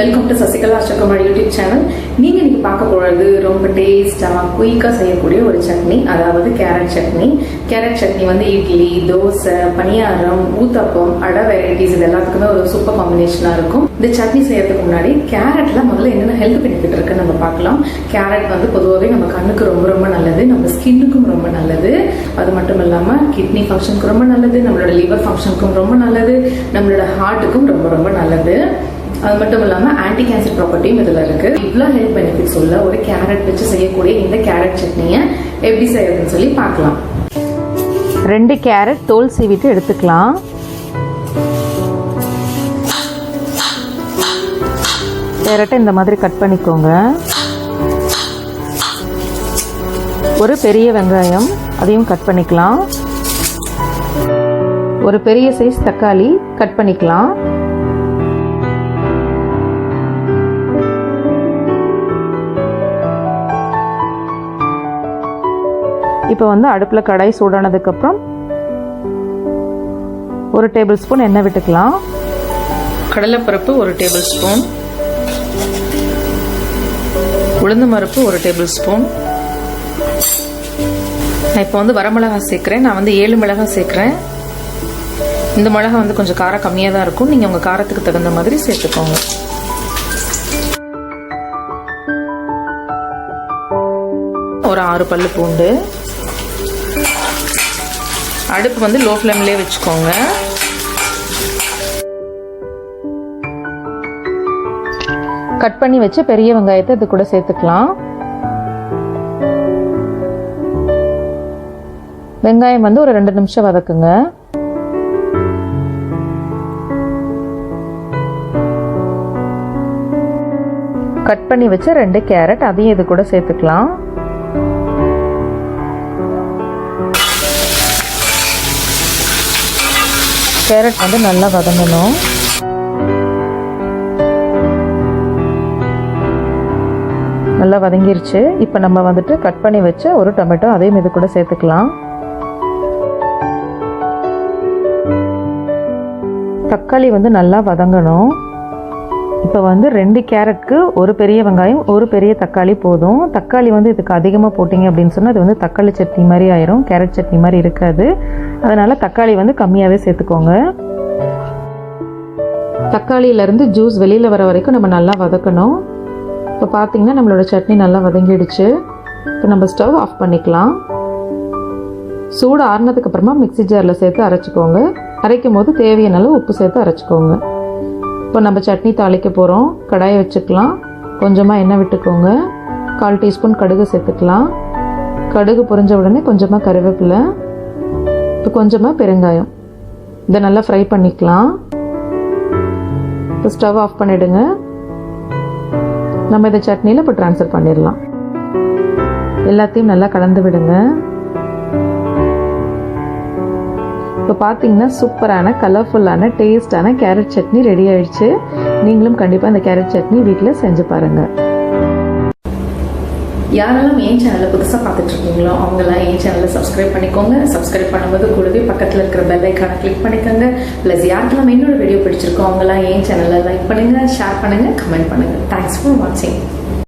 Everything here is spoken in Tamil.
Welcome to Sasikala Ashtakumar YouTube channel. நீங்க இன்னைக்கு பார்க்க போறது ரொம்ப டேஸ்டா குயிக்கா செய்யக்கூடிய ஒரு சட்னி, அதாவது கேரட் சட்னி. கேரட் சட்னி வந்து இட்லி, தோசை, பனியாரம், ஊத்தப்பம், அடை வெரைட்டிஸ் இது எல்லாத்துக்குமே ஒரு சூப்பர் காம்பினேஷனா இருக்கும். இந்த சட்னி செய்யறதுக்கு முன்னாடி கேரட்ல முதல்ல என்னென்ன ஹெல்த் பெனிஃபிட் இருக்குன்னு நம்ம பார்க்கலாம். கேரட் வந்து பொதுவாகவே நம்ம கண்ணுக்கு ரொம்ப ரொம்ப நல்லது, நம்ம ஸ்கின்னுக்கும் ரொம்ப நல்லது. அது மட்டும் இல்லாம கிட்னி ஃபங்க்ஷனுக்கு ரொம்ப நல்லது, நம்மளோட லிவர் ஃபங்க்ஷனுக்கும் ரொம்ப நல்லது, நம்மளோட ஹார்ட்டுக்கும் ரொம்ப ரொம்ப நல்லது. அது மட்டும் இல்லாமல் ஆன்டி கேன்சர் ப்ராப்பர்ட்டியும் இதில் இருக்குது. இவ்வளோ ஹெல்த் பெனிஃபிட்ஸ் உள்ள ஒரு கேரட் வச்சு செய்யக்கூடிய இந்த கேரட் சட்னியை எப்படி செய்யறதுன்னு சொல்லி பார்க்கலாம். 2 கேரட் தோல் சீவிட்டு எடுத்துக்கலாம். கேரட்டை இந்த மாதிரி கட் பண்ணிக்கோங்க. ஒரு பெரிய வெங்காயம் அதையும் கட் பண்ணிக்கலாம். ஒரு பெரிய சைஸ் தக்காளி கட் பண்ணிக்கலாம். இப்போ வந்து அடுப்பில் கடாய் சூடானதுக்கப்புறம் 1 டேபிள் ஸ்பூன் எண்ணெய் விட்டுக்கலாம். கடலைப்பருப்பு 1 டேபிள் ஸ்பூன், உளுந்து பருப்பு 1 டேபிள் ஸ்பூன். நான் இப்போ வந்து வரமிளகாய் சேர்க்குறேன். நான் வந்து 7 மிளகாய் சேர்க்குறேன். இந்த மிளகாய் வந்து கொஞ்சம் காரம் கம்மியாக தான் இருக்கும், நீங்கள் உங்கள் காரத்துக்கு தகுந்த மாதிரி சேர்த்துக்கோங்க. ஒரு 6 பல்லு பூண்டு. அடுப்பு வந்து லோ ஃப்ளேம்லேயே வச்சுக்கோங்க. கட் பண்ணி வச்சு பெரிய வெங்காயத்தை இது கூட சேர்த்துக்கலாம். வெங்காயம் வந்து ஒரு 2 நிமிஷம் வதக்குங்க. கட் பண்ணி வச்ச 2 கேரட் அதையும் இது கூட சேர்த்துக்கலாம். கேரட் வந்து நல்லா வதங்கணும். நல்லா வதங்கிருச்சு. இப்போ நம்ம வந்துட்டு கட் பண்ணி வச்ச ஒரு டொமேட்டோ அதையும் இது கூட சேர்த்துக்கலாம். தக்காளி வந்து நல்லா வதங்கணும். இப்போ வந்து 2 கேரட்க்கு ஒரு பெரிய வெங்காயம், ஒரு பெரிய தக்காளி போதும். தக்காளி வந்து இதுக்கு அதிகமாக போட்டிங்க அப்படின்னு சொன்னால் அது வந்து தக்காளி சட்னி மாதிரி ஆயிரும், கேரட் சட்னி மாதிரி இருக்காது. அதனால் தக்காளி வந்து கம்மியாகவே சேர்த்துக்கோங்க. தக்காளியிலேருந்து ஜூஸ் வெளியில் வர வரைக்கும் நம்ம நல்லா வதக்கணும். இப்போ பார்த்திங்கன்னா நம்மளோட சட்னி நல்லா வதங்கிடுச்சு. இப்போ நம்ம ஸ்டவ் ஆஃப் பண்ணிக்கலாம். சூடு ஆறுனதுக்கு அப்புறமா மிக்ஸி ஜாரில் சேர்த்து அரைச்சிக்கோங்க. அரைக்கும் போது தேவையான அளவு உப்பு சேர்த்து அரைச்சிக்கோங்க. இப்போ நம்ம சட்னி தாளிக்க போகிறோம். கடாயை வச்சுக்கலாம். கொஞ்சமாக எண்ணெய் விட்டுக்கோங்க. 1/4 டீஸ்பூன் கடுகு சேர்த்துக்கலாம். கடுகு பொரிஞ்ச உடனே கொஞ்சமாக கருவேப்பிலை, இப்போ கொஞ்சமாக பெருங்காயம். இதை நல்லா ஃப்ரை பண்ணிக்கலாம். இப்போ ஸ்டவ் ஆஃப் பண்ணிவிடுங்க. நம்ம இதை சட்னியில் இப்போ ட்ரான்ஸ்ஃபர் பண்ணிடலாம். எல்லாத்தையும் நல்லா கலந்து விடுங்க. இப்போ பார்த்தீங்கன்னா சூப்பரான கலர்ஃபுல்லான டேஸ்டான கேரட் சட்னி ரெடி ஆயிடுச்சு. நீங்களும் கண்டிப்பாக இந்த கேரட் சட்னி வீட்டில் செஞ்சு பாருங்கள். யாரெல்லாம் என் சேனலை புதுசாக பார்த்துட்டு இருக்கீங்களோ அவங்கெல்லாம் என் சேனலை சப்ஸ்கிரைப் பண்ணிக்கோங்க. சப்ஸ்கிரைப் பண்ணும்போது கூடவே பக்கத்தில் இருக்கிற பெல் ஐக்கானை கிளிக் பண்ணிக்கோங்க. ப்ளஸ் யாருக்கெல்லாம் என்னோட வீடியோ பிடிச்சிருக்கோ அவங்கெல்லாம் என் சேனலை லைக் பண்ணுங்கள், ஷேர் பண்ணுங்கள், கமெண்ட் பண்ணுங்கள். தேங்க்ஸ் ஃபார் வாட்சிங்.